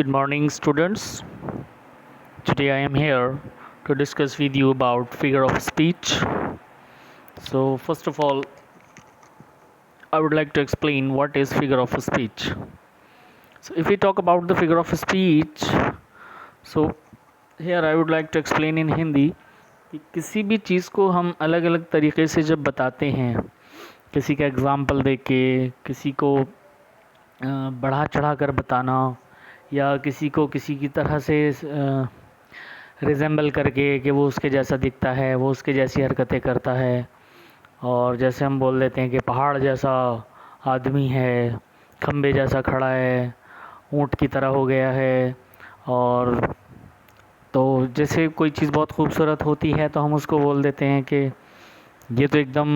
Good morning, students. Today I am here to discuss with you about figure of speech. So, first of all, I would like to explain what is figure of speech. So, if we talk about the figure of speech, so here I would like to explain in Hindi कि किसी भी चीज़ को हम अलग अलग तरीके से जब बताते हैं, किसी का एग्ज़ाम्पल दे के, किसी को बढ़ा चढ़ा कर बताना, या किसी को किसी की तरह से रिजेंबल करके कि वो उसके जैसा दिखता है, वो उसके जैसी हरकतें करता है। और जैसे हम बोल देते हैं कि पहाड़ जैसा आदमी है, खम्बे जैसा खड़ा है, ऊँट की तरह हो गया है। और तो जैसे कोई चीज़ बहुत खूबसूरत होती है तो हम उसको बोल देते हैं कि ये तो एकदम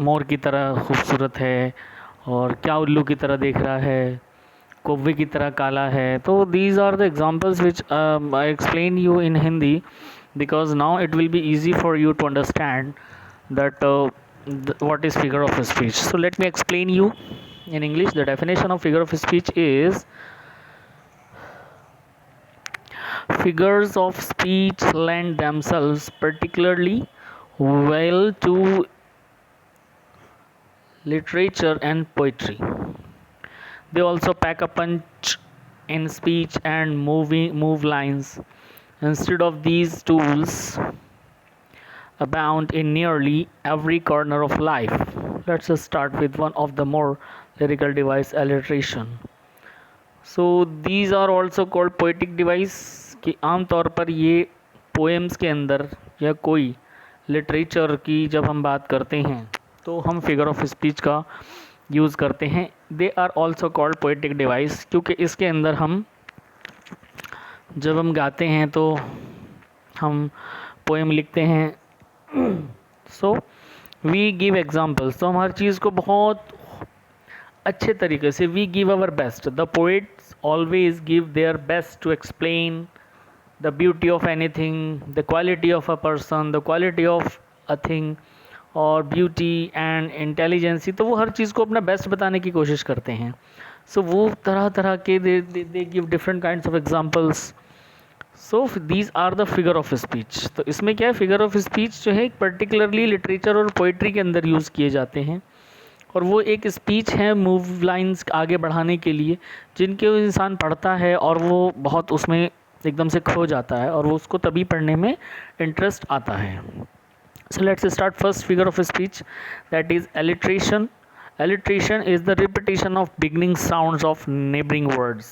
मोर की तरह खूबसूरत है, और क्या उल्लू की तरह देख रहा है, कौवे की तरह काला है। तो these are the examples which I explain you in Hindi because now it will be easy for you to understand that what is figure of speech. So let me explain you in English. The definition of figure of speech is figures of speech lend themselves particularly well to literature and poetry. They also pack a punch in speech and move lines. Instead of these tools abound in nearly every corner of life. Let's just start with one of the more lyrical device, alliteration. So these are also called poetic device कि आम तौर पर ये poems के अंदर या कोई literature की जब हम बात करते हैं तो हम फिगर ऑफ स्पीच का यूज़ करते हैं. They are also called poetic device क्योंकि इसके अंदर हम जब हम गाते हैं तो हम पोएम लिखते हैं. So we give examples. तो हम हर चीज़ को बहुत अच्छे तरीके से we give our best. The poets always give their best to explain the beauty of anything, the quality of a person, the quality of a thing, और ब्यूटी एंड इंटेलिजेंसी. तो वो हर चीज़ को अपना बेस्ट बताने की कोशिश करते हैं. सो वो तरह तरह के they give different kinds of examples. So these are the figure of speech. तो इसमें क्या है, फिगर ऑफ स्पीच जो है पर्टिकुलरली लिटरेचर और पोइट्री के अंदर यूज़ किए जाते हैं, और वो एक स्पीच है मूव लाइंस आगे बढ़ाने के लिए, जिनके इंसान पढ़ता है और वो बहुत उसमें एकदम से खो जाता है और वो उसको तभी पढ़ने में इंटरेस्ट आता है. So let's start first figure of speech, that is alliteration. Alliteration is the repetition of beginning sounds of neighboring words.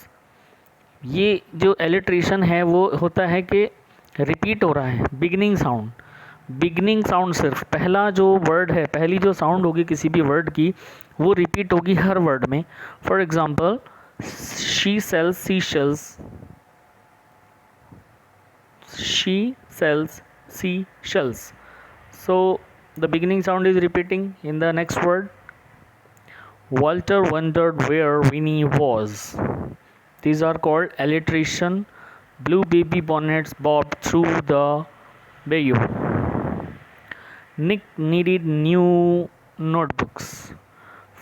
ये जो alliteration है वो होता है कि रिपीट हो रहा है बिगनिंग साउंड. बिगनिंग साउंड सिर्फ पहला जो वर्ड है, पहली जो साउंड होगी किसी भी वर्ड की, वो रिपीट होगी हर वर्ड में. For example, she sales sea shells, she sales sea shells. So the beginning sound is repeating in the next word. Walter wondered where Winnie was. These are called alliteration. Blue baby bonnets bobbed through the bayou. Nick needed new notebooks.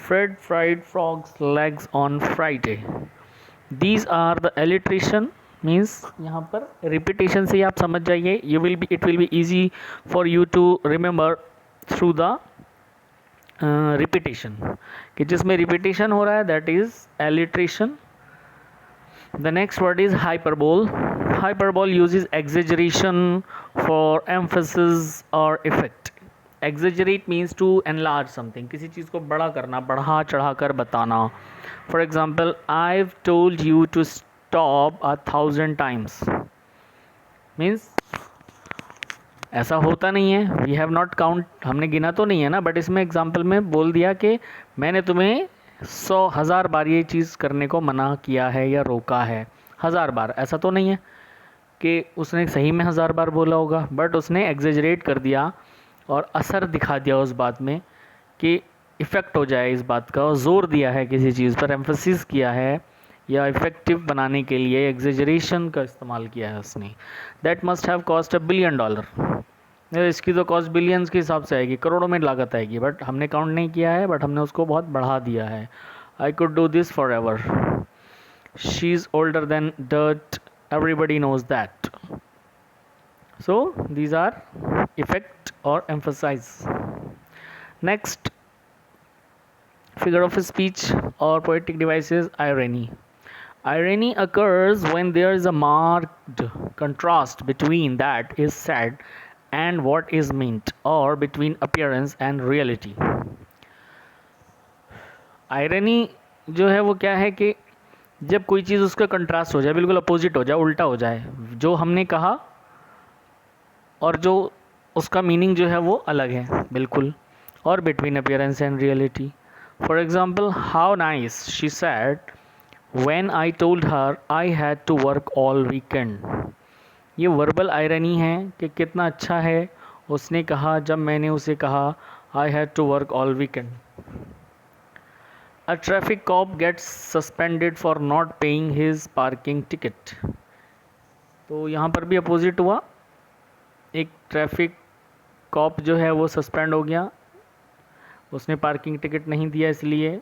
Fred fried frog's legs on Friday. These are the alliteration. Means यहाँ पर repetition से आप समझ जाइए. It will be easy for you to remember through the repetition, कि जिसमें repetition हो रहा है that is alliteration. The next word is hyperbole. Hyperbole uses exaggeration for emphasis और effect. Exaggerate means to enlarge something, किसी चीज़ को बड़ा करना, बढ़ा चढ़ा कर बताना. For example, I have told you to stop 1,000 times. Means ऐसा होता नहीं है, वी हैव नॉट काउंट, हमने गिना तो नहीं है ना, बट इसमें एग्जाम्पल में बोल दिया कि मैंने तुम्हें 100,000 बार ये चीज़ करने को मना किया है या रोका है. 1000 बार ऐसा तो नहीं है कि उसने सही में 1000 बार बोला होगा, बट उसने एग्जेजरेट कर दिया और असर दिखा दिया उस बात में कि इफ़ेक्ट हो जाए इस बात का, और ज़ोर दिया है किसी चीज़ पर, एम्फेसिस किया है या इफ़ेक्टिव बनाने के लिए एग्जेजरेशन का इस्तेमाल किया है उसने. That must have cost $1 billion. इसकी तो कॉस्ट बिलियंस के हिसाब से आएगी, करोड़ों में लागत आएगी, बट हमने काउंट नहीं किया है, बट हमने उसको बहुत बढ़ा दिया है. I could do this for ever. She's older than dirt. Everybody knows that. So these are effect or emphasize. Next figure of speech or poetic device is irony. Irony occurs when there is a marked contrast between that is said and what is meant, or between appearance and reality. Irony जो है वो क्या है कि जब कोई चीज़ उसका contrast हो जाए, बिल्कुल अपोजिट हो जाए, उल्टा हो जाए, जो हमने कहा और जो उसका मीनिंग जो है वो अलग है बिल्कुल, और between appearance and reality. For example, how nice she said when I told her I had to work all weekend. ये वर्बल आयरनी है कि कितना अच्छा है उसने कहा जब मैंने उसे कहा I had to work all weekend. A traffic cop gets suspended for not paying his parking ticket. तो यहाँ पर भी अपोजिट हुआ, एक ट्रैफिक कॉप जो है वो सस्पेंड हो गया, उसने पार्किंग टिकट नहीं दिया इसलिए.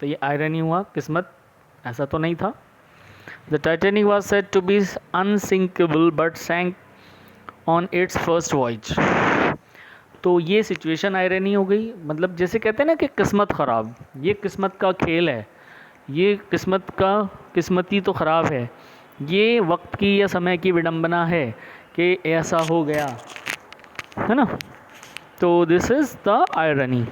तो ये आयरनी हुआ, किस्मत, ऐसा तो नहीं था. The Titanic was said to be unsinkable but sank on its first voyage. तो ये सिचुएशन आयरनी हो गई. मतलब जैसे कहते हैं ना कि किस्मत ख़राब, ये किस्मत का खेल है, ये किस्मती तो ख़राब है, ये वक्त की या समय की विडंबना है कि ऐसा हो गया, है ना. तो दिस इज़ द आयरनी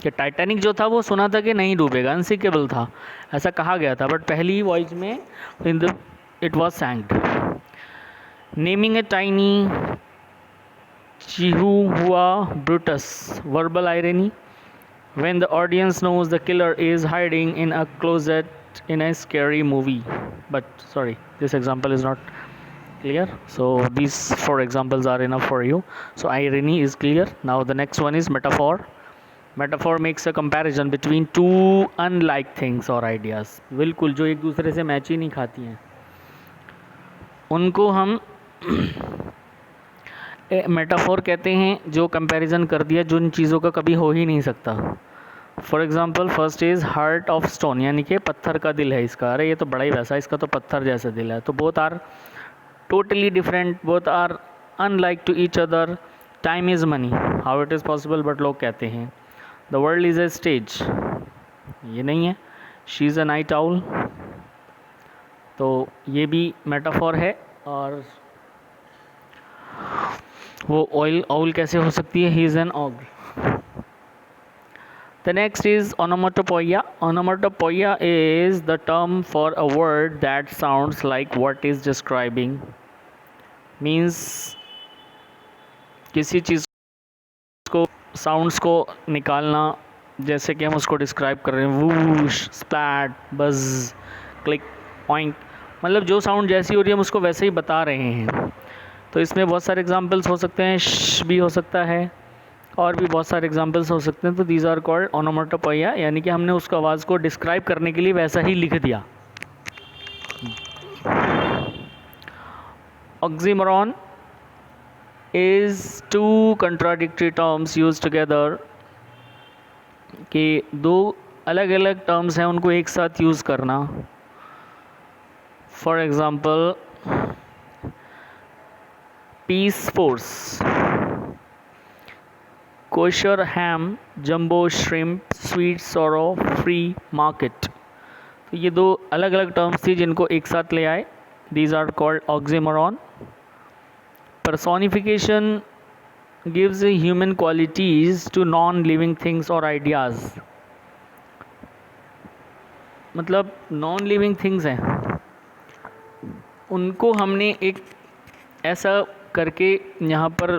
कि टाइटैनिक जो था वो सुना था कि नहीं डूबेगा, अनसिंकेबल था, ऐसा कहा गया था, बट पहली वॉइस में it was sanked. Naming a tiny Chihuahua Brutus, verbal irony. When the audience knows the killer is hiding in a closet in a scary movie. But sorry, this example is not clear. So these 4 examples are enough for you. So irony is clear. Now the next one is metaphor. Metaphor makes a comparison between two unlike things or ideas. बिल्कुल जो एक दूसरे से match ही नहीं खाती हैं, उनको हम मेटाफोर कहते हैं. जो कंपैरिजन कर दिया जो इन चीज़ों का कभी हो ही नहीं सकता. For example, first is heart of stone, यानी कि पत्थर का दिल है इसका, अरे ये तो बड़ा ही वैसा, इसका तो पत्थर जैसा दिल है. तो both are totally different, both are unlike to each other. Time is money, how it is possible, but लोग कहते हैं. The world is a stage, ये नहीं है. She is a night owl, तो ये भी मेटाफोर है. और वो ऑयल आउल कैसे हो सकती है, ही इज़ एन ऑग. The next is onomatopoeia. Onomatopoeia is the term for a word that sounds like what is describing. Means किसी चीज़ को साउंड्स को निकालना, जैसे कि हम उसको डिस्क्राइब कर रहे हैं, whoosh, splat, buzz, click, point. मतलब जो साउंड जैसी हो रही है हम उसको वैसे ही बता रहे हैं. तो इसमें बहुत सारे एग्जांपल्स हो सकते हैं, श भी हो सकता है, और भी बहुत सारे एग्जांपल्स हो सकते हैं. तो दीज आर कॉल्ड ओनोमेटोपोइया, यानी कि हमने उसको आवाज़ को डिस्क्राइब करने के लिए वैसा ही लिख दिया. Oxymoron is two contradictory terms use together, कि दो अलग अलग टर्म्स हैं उनको एक साथ यूज़ करना. For example, peace force, kosher ham, jumbo shrimp, sweet sorrow, free market. तो ये दो अलग अलग टर्म्स थी जिनको एक साथ ले आए. These are called oxymoron. personification gives human qualities to non-living things or ideas. मतलब नॉन लिविंग थिंग्स हैं, उनको हमने एक ऐसा करके यहाँ पर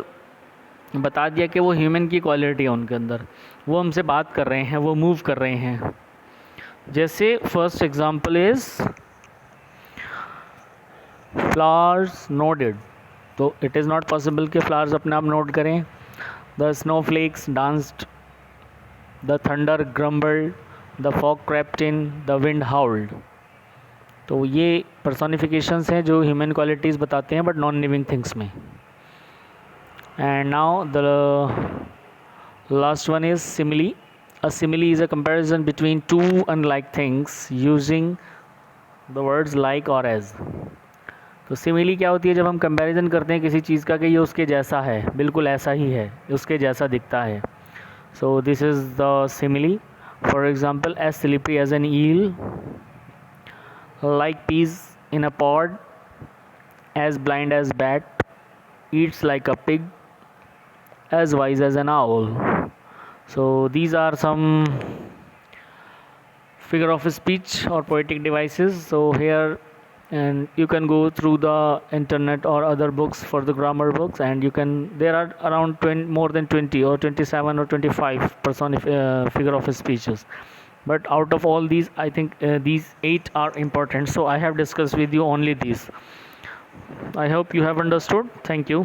बता दिया कि वो ह्यूमन की क्वालिटी है उनके अंदर, वो हमसे बात कर रहे हैं, वो मूव कर रहे हैं. जैसे first example is flowers nodded. तो इट इज़ नॉट पॉसिबल कि फ्लावर्स अपने आप नोट करें. The snowflakes danced, the thunder grumbled, the fog crept in, the wind howled. तो ये पर्सोनिफिकेशंस हैं जो ह्यूमन क्वालिटीज़ बताते हैं बट नॉन लिविंग थिंग्स में. And now the last one is simile. A simile is a comparison between two unlike things using the words like और as. तो simile क्या होती है, जब हम कंपैरिजन करते हैं किसी चीज़ का कि ये उसके जैसा है, बिल्कुल ऐसा ही है, उसके जैसा दिखता है। So this is the simile. For example, as slippery as an eel, like peas in a pod, as blind as bat, eats like a pig, as wise as an owl. So these are some figure of speech or poetic devices. So here, and you can go through the internet or other books for the grammar books, and you can, there are around 20, more than 20 or 27 or 25 figure of speeches. But out of all these, I think these 8 are important, so I have discussed with you only these. I hope you have understood. Thank you.